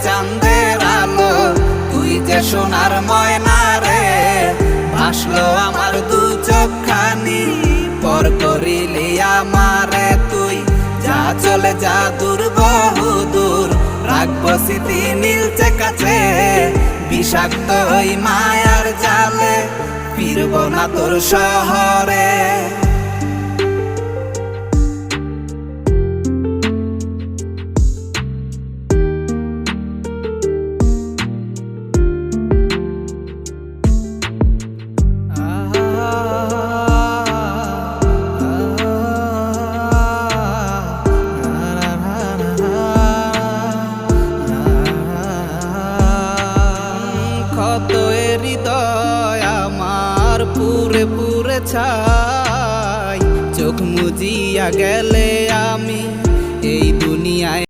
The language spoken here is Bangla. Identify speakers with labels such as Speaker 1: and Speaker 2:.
Speaker 1: চাঁদের আলো, তুই যে সোনার ময়না রে। ভাসলো আমার দু চোখখানি, পর করিলি আমারে তুই। যা চলে যা দূর বহু দূর, রাখবো স্মৃতি নীলচে কাছে। বিষাক্ত ওই মায়ার জালে ফিরব না তোর শহরে। কত হৃদয় আমার পুরে পুরে ছাই, চোখ মুজিয়া গেলে আমি এই দুনিয়ায়।